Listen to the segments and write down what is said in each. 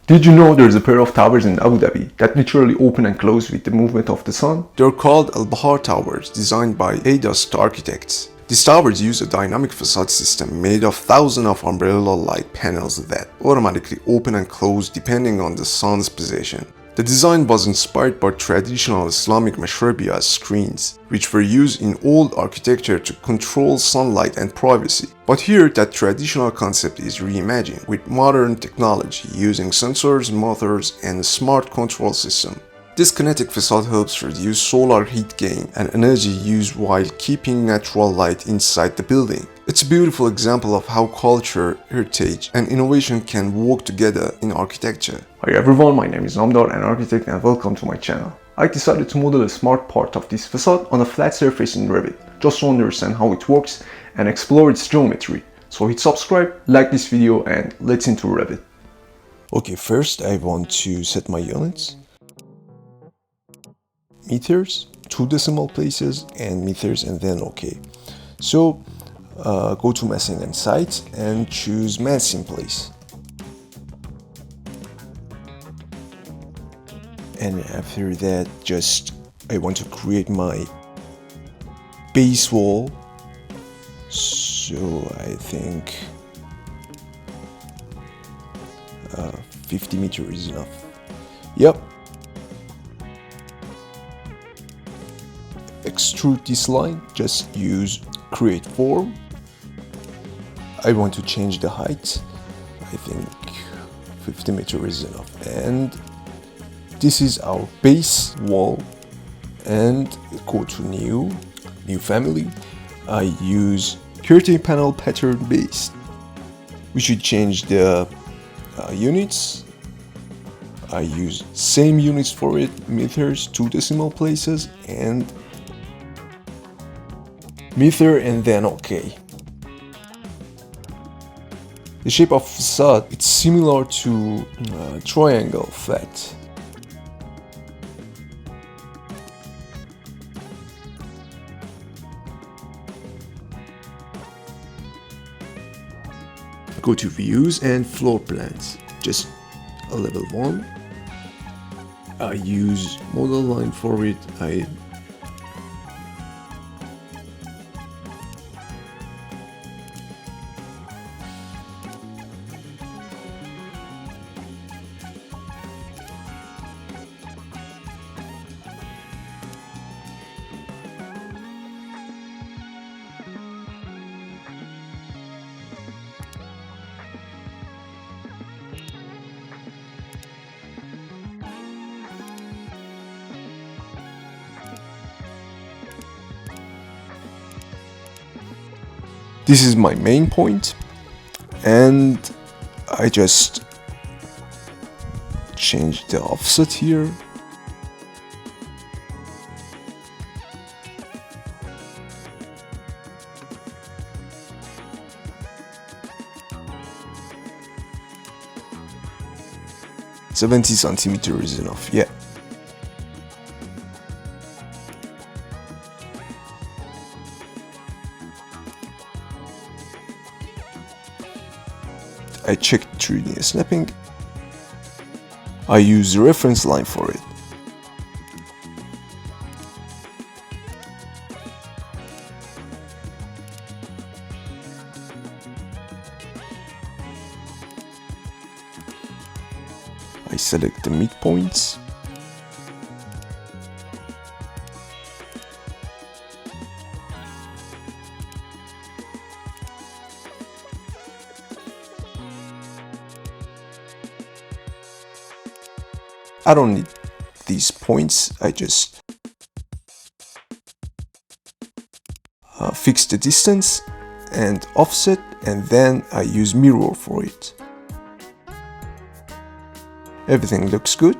Did you know there's a pair of towers in Abu Dhabi that naturally open and close with the movement of the sun? They're called Bahar Towers, designed by ADAS architects. These towers use a dynamic facade system made of thousands of umbrella-like panels that automatically open and close depending on the sun's position. The design was inspired by traditional Islamic mashrabiyah screens, which were used in old architecture to control sunlight and privacy. But here, that traditional concept is reimagined with modern technology using sensors, motors, and a smart control system. This kinetic facade helps reduce solar heat gain and energy use while keeping natural light inside the building. It's a beautiful example of how culture, heritage, and innovation can work together in architecture. Hi everyone, my name is Namdar, an architect, and welcome to my channel. I decided to model a smart part of this facade on a flat surface in Revit, just to understand how it works and explore its geometry. So hit subscribe, like this video, and let's into Revit. Okay, first I want to set my units. Meters, 2 decimal places, and meters, and then okay. So go to massing and sites and choose mass in place. And after that, I want to create my base wall. So I think 50 meters is enough. Yep. Extrude this line, just use create form. I want to change the height. I think 50 meters is enough. And this is our base wall. And go to new family. I use curtain panel pattern base. We should change the units. I use same units for it, meters, 2 decimal places, and meter, and then okay. The shape of facade, it's similar to triangle flat. Go to views and floor plans, just a level 1. I use model line for it. This is my main point, and I just change the offset here. "70 centimeters is enough, yeah. I checked 3D snapping. I use the reference line for it. I select the midpoints. I don't need these points, I just fix the distance and offset, and then I use mirror for it. Everything looks good.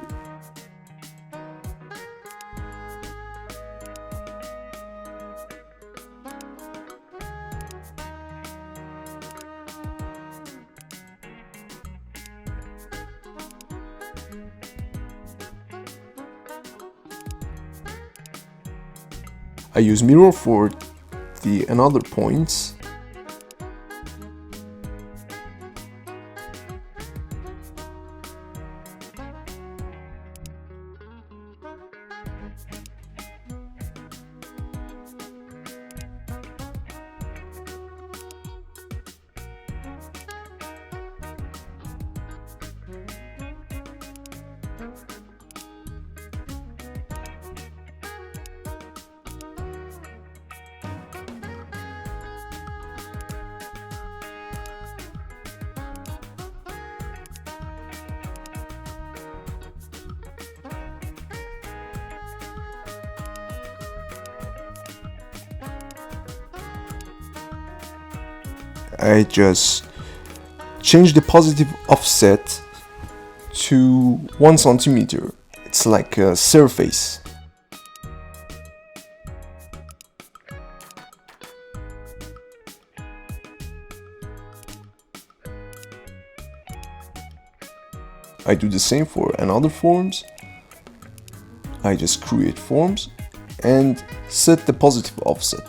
I use mirror for the another points. I just change the positive offset to 1 centimeter. It's like a surface. I do the same for another forms. I just create forms and set the positive offset.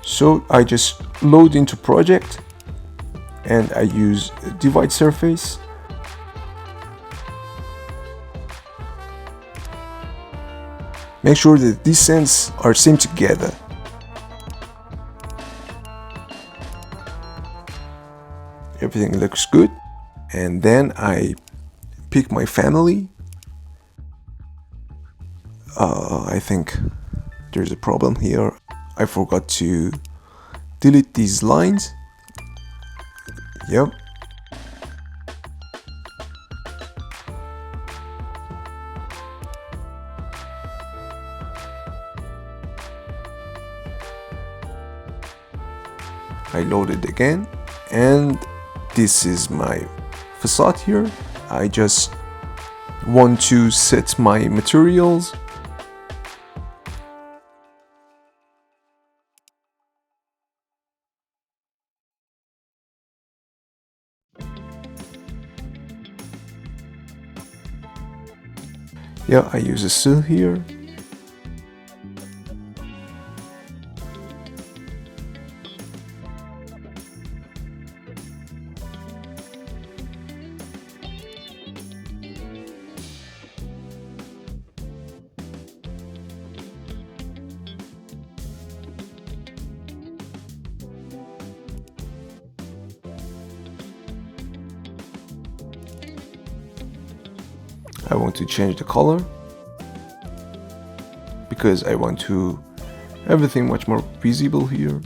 So I just load into project and I use a divide surface. Make sure that these ends are same together. Everything looks good. And then I pick my family. I think there's a problem here. I forgot to delete these lines. Yep. I load it again, and this is my facade here. I just want to set my materials. Yeah, I use a sill here. I want to change the color because I want to everything much more visible here.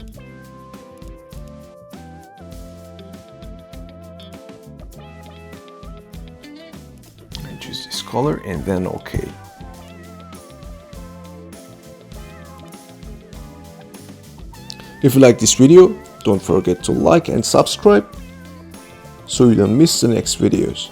I choose this color and then OK. If you like this video, don't forget to like and subscribe so you don't miss the next videos.